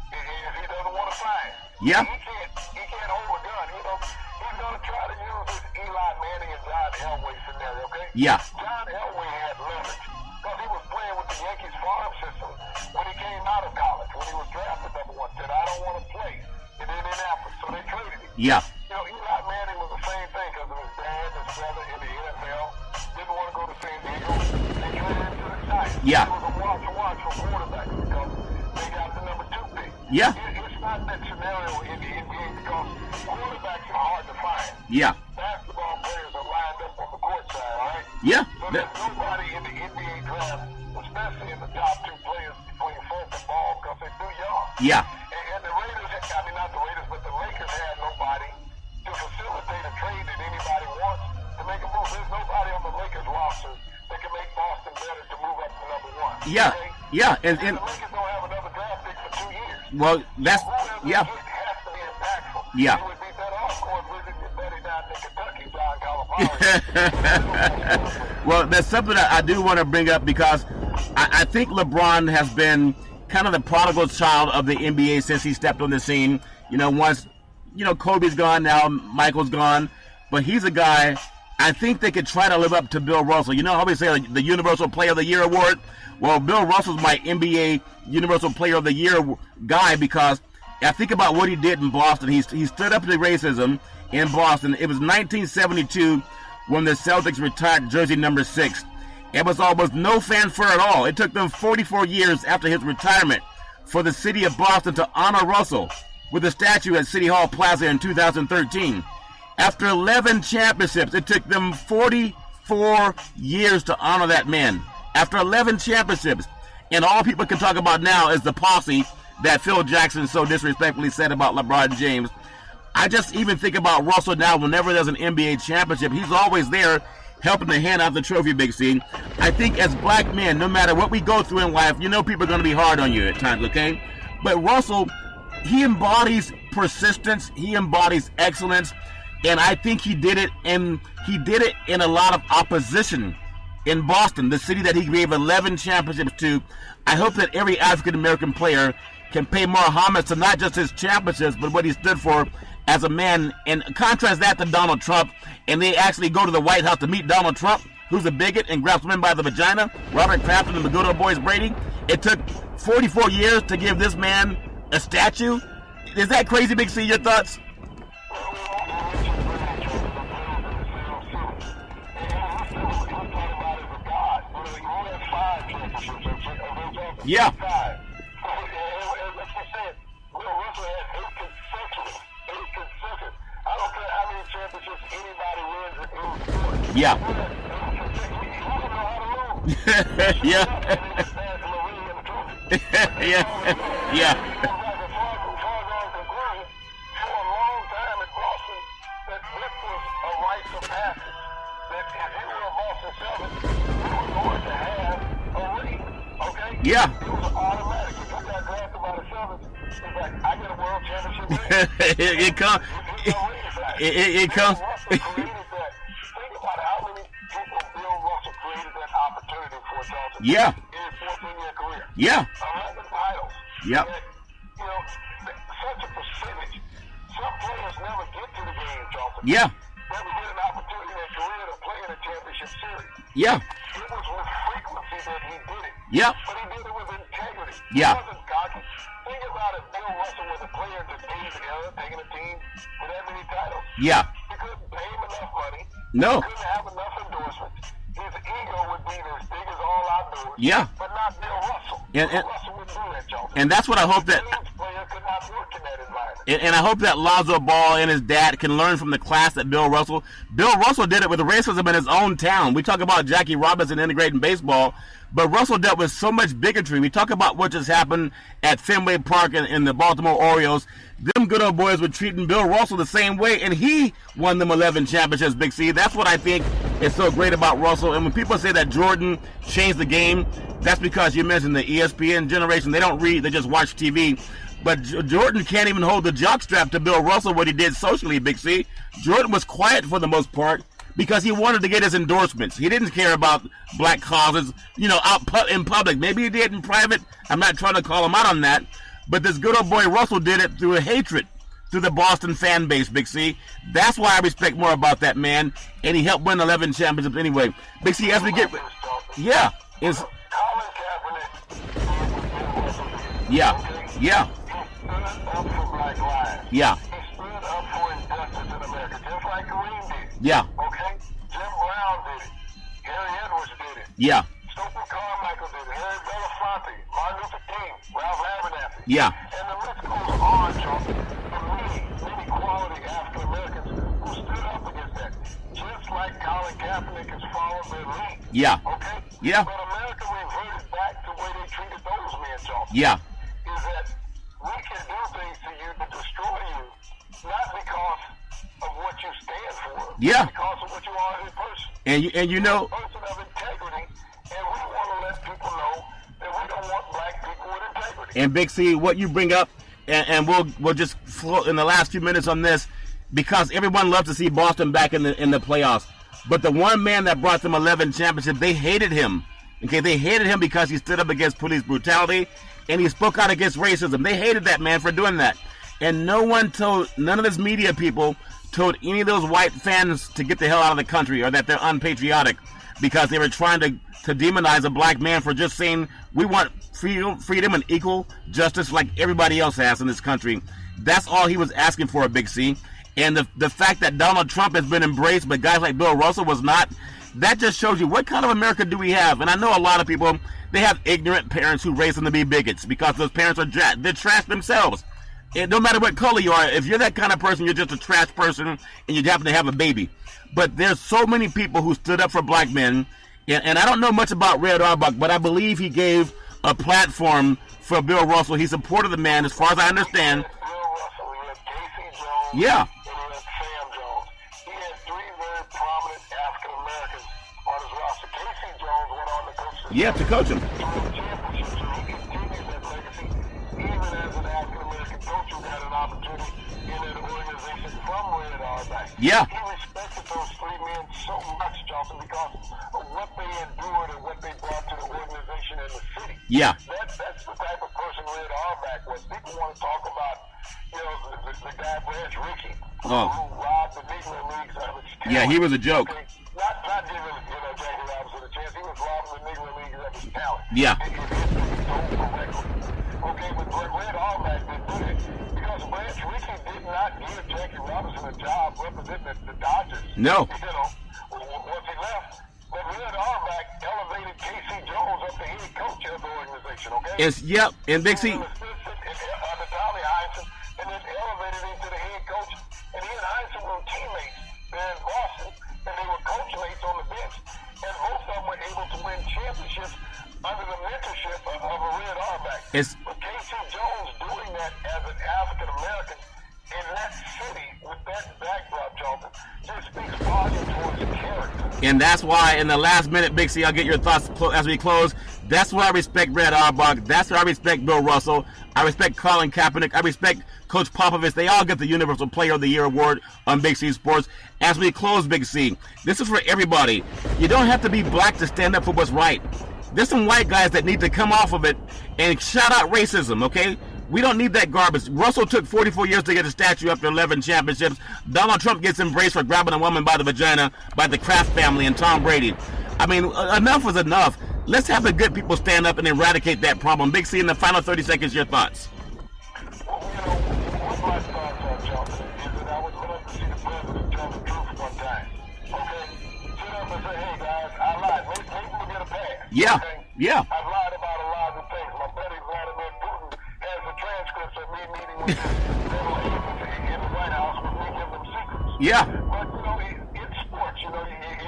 if he doesn't want to sign. Yeah. He can't hold a gun. You know, he's going to try to use this Eli Manning and John Elway scenario, okay? Yeah. John Elway had leverage because he was playing with the Yankees farm system when he came out of college, when he was drafted number 1. Said, I don't want to play in Indianapolis, so they traded him. Yeah. You know, Eli Manning was the same thing because of his dad and his brother in the NFL. Didn't want to go to San Diego. They traded him to the Giants. Yeah. It was a watch for quarterbacks because they got the number 2 pick. Yeah. It's not that scenario in the NBA because quarterbacks are hard to find. Yeah. Basketball players are lined up on the court side, all right? Yeah. So there's nobody in the NBA draft, especially in the top 2 players between folk and ball because they're too young. Yeah. And the Raiders, I mean not the Raiders, but the Lakers had nobody to facilitate a trade that anybody wants to make a move. There's nobody on the Lakers roster that can make Boston better to move up to number 1. Yeah. Okay? Yeah. And the Lakers don't have another draft pick for 2 years. Well, that's yeah. It has to be impactful. Yeah. It would be better off going visiting your buddy down in Kentucky, John Calipari. Well, that's something that I do want to bring up because I think LeBron has been kind of the prodigal child of the NBA since he stepped on the scene. You know, once, you know, Kobe's gone, now Michael's gone, but he's a guy, I think they could try to live up to Bill Russell. You know how we say like, the Universal Player of the Year award? Well, Bill Russell's my NBA Universal Player of the Year guy because I think about what he did in Boston. He stood up to racism in Boston. It was 1972 when the Celtics retired jersey number 6. It was almost no fanfare at all. It took them 44 years after his retirement for the city of Boston to honor Russell with a statue at City Hall Plaza in 2013. After 11 championships, it took them 44 years to honor that man. After 11 championships, and all people can talk about now is the posse that Phil Jackson so disrespectfully said about LeBron James. I just even think about Russell now. Whenever there's an NBA championship, he's always there helping to hand out the trophy, Big C. I think as black men, no matter what we go through in life, you know people are going to be hard on you at times, okay? But Russell, he embodies persistence. He embodies excellence. And I think he did it, and he did it in a lot of opposition in Boston, the city that he gave 11 championships to. I hope that every African-American player can pay more homage to not just his championships, but what he stood for as a man. And contrast that to Donald Trump, and they actually go to the White House to meet Donald Trump, who's a bigot and grabs women by the vagina, Robert Kraft and the good old boys Brady. It took 44 years to give this man a statue. Is that crazy, Big C? Your thoughts? Yeah. Yeah. Yeah. Yeah. Yeah. Yeah. It comes. It comes. Yeah. Yeah. Yeah. Such a percentage. Some players never get to the game, Charlton. Yeah. Never get an opportunity in their career to play in a championship series. Yeah. It was with frequency that he did it. Yeah. But he did it with integrity. Yeah. He wasn't cocky. Think about it. Bill Russell was a player that came together, taking a team with that many titles. Yeah. He couldn't pay him enough money. No. He couldn't have enough endorsements. His ego would be as big as all outdoors. Yeah. But not Bill Russell. Bill Russell wouldn't do that, Charlton. And that's what I hope that. Player could not work in that environment. And I hope that Lonzo Ball and his dad can learn from the class that Bill Russell. Bill Russell did it with racism in his own town. We talk about Jackie Robinson integrating baseball, but Russell dealt with so much bigotry. We talk about what just happened at Fenway Park in the Baltimore Orioles. Them good old boys were treating Bill Russell the same way, and he won them 11 championships, Big C. That's what I think is so great about Russell. And when people say that Jordan changed the game, that's because you mentioned the ESPN generation. They don't read, they just watch TV. But Jordan can't even hold the jockstrap to Bill Russell, what he did socially, Big C. Jordan was quiet for the most part because he wanted to get his endorsements. He didn't care about black causes, out in public. Maybe he did in private. I'm not trying to call him out on that. But this good old boy Russell did it through a hatred, through the Boston fan base, Big C. That's why I respect more about that man, and he helped win 11 championships anyway. Big C, as we get... Yeah. It's... Yeah. Yeah. Yeah. He stood up for injustice in America, just like Kareem did. Yeah. Okay? Jim Brown did it. Harry Edwards did it. Yeah. Stokely Carmichael did it. Harry Belafonte, Martin Luther King, Ralph Abernathy. Yeah. And the list goes on, Charlton. For many quality African Americans who stood up against that. Just like Colin Kaepernick has followed their lead. Yeah. Okay? Yeah. But America reverted back to the way they treated those men, Charlton. Yeah. Is that we can do things to you to destroy you, not because of what you stand for, yeah, because of what you are as a person. And you know, a person of integrity, and we want to let people know that we don't want black people with integrity. And Big C, what you bring up, and we'll just float in the last few minutes on this, because everyone loves to see Boston back in the playoffs. But the one man that brought them 11 championships, they hated him. Okay, they hated him because he stood up against police brutality. And he spoke out against racism. They hated that man for doing that. And none of his media people told any of those white fans to get the hell out of the country or that they're unpatriotic. because they were trying to demonize a black man for just saying we want freedom and equal justice like everybody else has in this country. That's all he was asking for, Big C. And the fact that Donald Trump has been embraced, but guys like Bill Russell was not, that just shows you what kind of America do we have. And I know a lot of people, they have ignorant parents who raise them to be bigots because those parents they're trash themselves. And no matter what color you are, if you're that kind of person, you're just a trash person and you happen to have a baby. But there's so many people who stood up for black men. And I don't know much about Red Auerbach, but I believe he gave a platform for Bill Russell. He supported the man, as far as I understand. Bill Russell, he had Casey Jones, yeah. and he had Sam Jones. He had three very prominent African Americans on his roster. Casey Jones went on to coach the to coach him. to win championships, and he continues that legacy even as an African American coach who got an opportunity in an organization from Red Auerbach. Yeah. He respected those three men so much, Johnson, because of what they endured and what they brought to the organization and the city. Yeah. That's the type of person Red Auerbach was. People want to talk about, the guy Branch Rickey, who robbed the Negro Leagues out of its talent. Yeah, he was a joke. Okay? Not giving, Jackie Robinson a chance. He was robbing the Negro Leagues of his talent. Yeah. And history is told correctly. Okay, but Red Auerbach didn't do that because Branch Rickey did not give Jackie Robinson a job representing the Dodgers. No. Once he left. But Red Auerbach elevated Casey Jones up to head coach of the organization, okay? And Big C. Under Tommy Heinsohn, and then elevated him to the head coach. And he and Heinsohn were teammates there in Boston, and they were coach mates on the bench. And both of them were able to win championships under the mentorship of a Red Auerbach. But Casey Jones doing that as an African American in that city with that backdrop, Jonathan, just speaks volumes for his character. And that's why in the last minute, Big C, I'll get your thoughts as we close. That's why I respect Red Auerbach. That's why I respect Bill Russell. I respect Colin Kaepernick. I respect Coach Popovich. They all get the Universal Player of the Year award on Big C Sports. As we close, Big C, this is for everybody. You don't have to be black to stand up for what's right. There's some white guys that need to come off of it and shout out racism, okay? We don't need that garbage. Russell took 44 years to get a statue after 11 championships. Donald Trump gets embraced for grabbing a woman by the vagina by the Kraft family and Tom Brady. I mean, enough is enough. Let's have the good people stand up and eradicate that problem. Big C, in the final 30 seconds, your thoughts. Well, what my thoughts are, Johnson, is that I would love to see the president tell the truth one time. Okay? Sit up and say, hey, guys, I lied. Maybe we'll get a pass. Yeah. Okay? Yeah. I've lied about a lot of things. My buddy Vladimir Putin has the transcripts of me meeting with federal agents in the White House with me giving them secrets. Yeah. But, in sports, you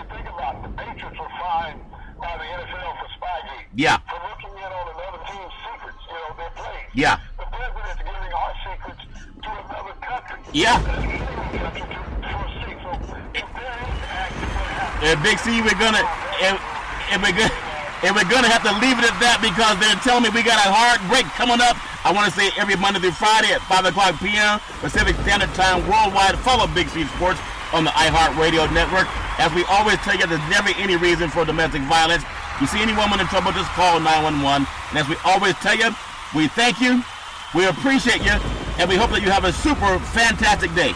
think about it. The Patriots were fined by the NFL for Spygate. Yeah. For looking in on another team's secrets, their plays. Yeah. The president's giving our secrets to another country. Yeah. For a seat. So if there is actually what happened. And Big C, we're gonna have to leave it at that because they're telling me we got a hard break coming up. I want to say every Monday through Friday at 5 o'clock p.m. Pacific Standard Time worldwide. Follow Big C Sports on the iHeartRadio network. As we always tell you, there's never any reason for domestic violence. You see any woman in trouble, just call 911. And as we always tell you, we thank you, we appreciate you, and we hope that you have a super fantastic day.